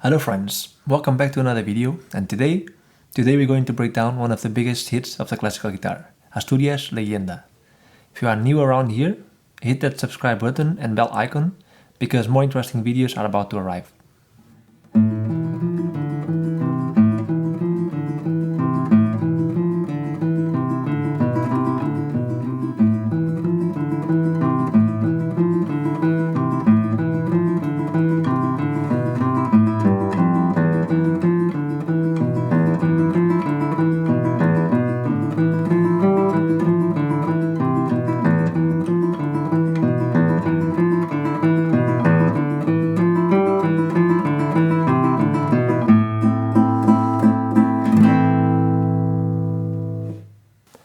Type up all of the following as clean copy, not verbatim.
Hello friends, welcome back to another video, and today we're going to break down one of the biggest hits of the classical guitar, Asturias Leyenda. If you are new around here, hit that subscribe button and bell icon, because more interesting videos are about to arrive.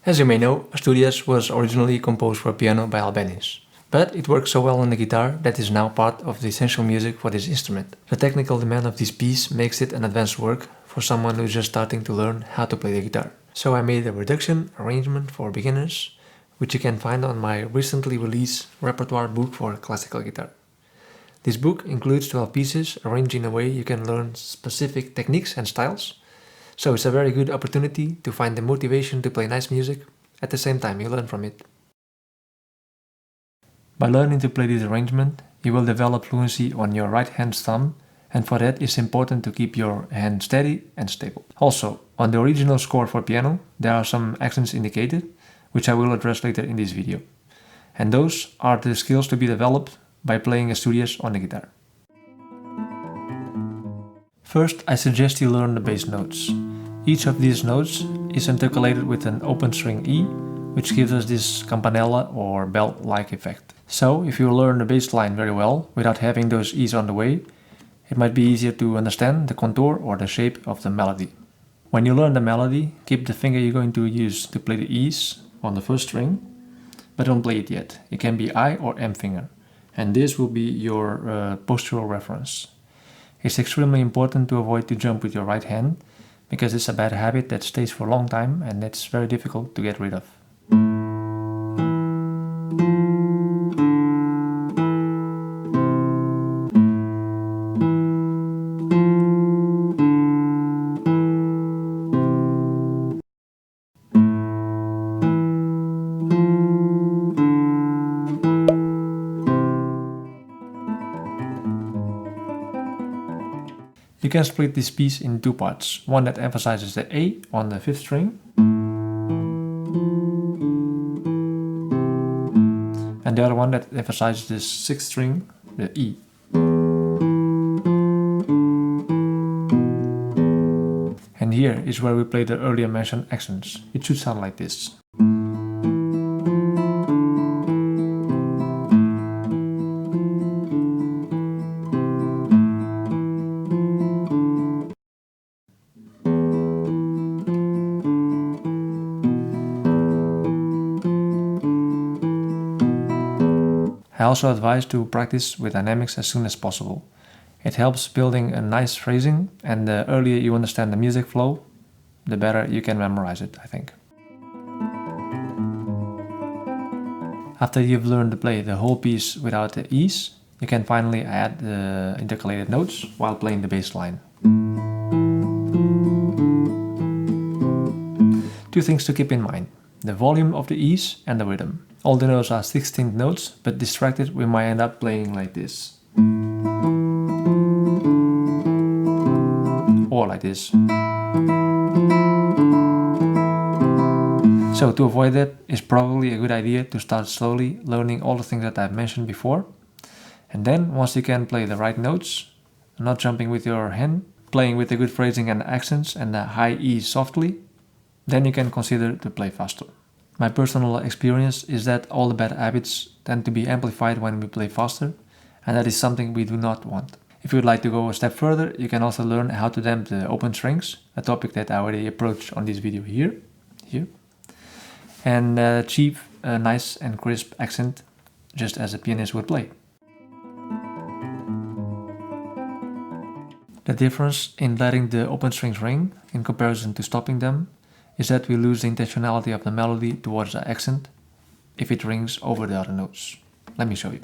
As you may know, Asturias was originally composed for piano by Albéniz, but it works so well on the guitar that it is now part of the essential music for this instrument. The technical demand of this piece makes it an advanced work for someone who is just starting to learn how to play the guitar. So I made a reduction arrangement for beginners, which you can find on my recently released Repertoire Book for classical guitar. This book includes 12 pieces arranged in a way you can learn specific techniques and styles. So it's a very good opportunity to find the motivation to play nice music at the same time you learn from it. By learning to play this arrangement, you will develop fluency on your right hand thumb, and for that it's important to keep your hand steady and stable. Also, on the original score for piano, there are some accents indicated, which I will address later in this video. And those are the skills to be developed by playing Asturias on the guitar. First, I suggest you learn the bass notes. Each of these notes is intercalated with an open string E, which gives us this campanella or bell-like effect. So, if you learn the bass line very well, without having those E's on the way, it might be easier to understand the contour or the shape of the melody. When you learn the melody, keep the finger you're going to use to play the E's on the first string, but don't play it yet. It can be I or M finger, and this will be your postural reference. It's extremely important to avoid to jump with your right hand, because it's a bad habit that stays for a long time and it's very difficult to get rid of. You can split this piece in two parts, one that emphasizes the A on the 5th string, and the other one that emphasizes the 6th string, the E. And here is where we play the earlier mentioned accents. It should sound like this. I also advise to practice with dynamics as soon as possible. It helps building a nice phrasing, and the earlier you understand the music flow, the better you can memorize it, I think. After you've learned to play the whole piece without the E's, you can finally add the intercalated notes while playing the bass line. Two things to keep in mind: the volume of the E's and the rhythm. All the notes are 16th notes, but distracted we might end up playing like this. Or like this. So to avoid that, it's probably a good idea to start slowly learning all the things that I've mentioned before. And then, once you can play the right notes, not jumping with your hand, playing with the good phrasing and accents and the high E's softly, then you can consider to play faster. My personal experience is that all the bad habits tend to be amplified when we play faster, and that is something we do not want. If you would like to go a step further, you can also learn how to damp the open strings, a topic that I already approached on this video here, and achieve a nice and crisp accent, just as a pianist would play. The difference in letting the open strings ring, in comparison to stopping them, is that we lose the intentionality of the melody towards the accent if it rings over the other notes. Let me show you.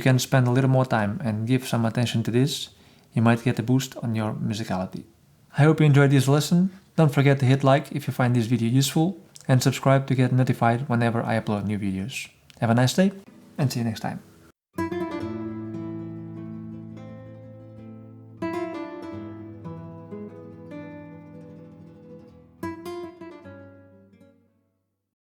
can spend a little more time and give some attention to this, you might get a boost on your musicality. I hope you enjoyed this lesson. Don't forget to hit like if you find this video useful, and subscribe to get notified whenever I upload new videos. Have a nice day, and see you next time.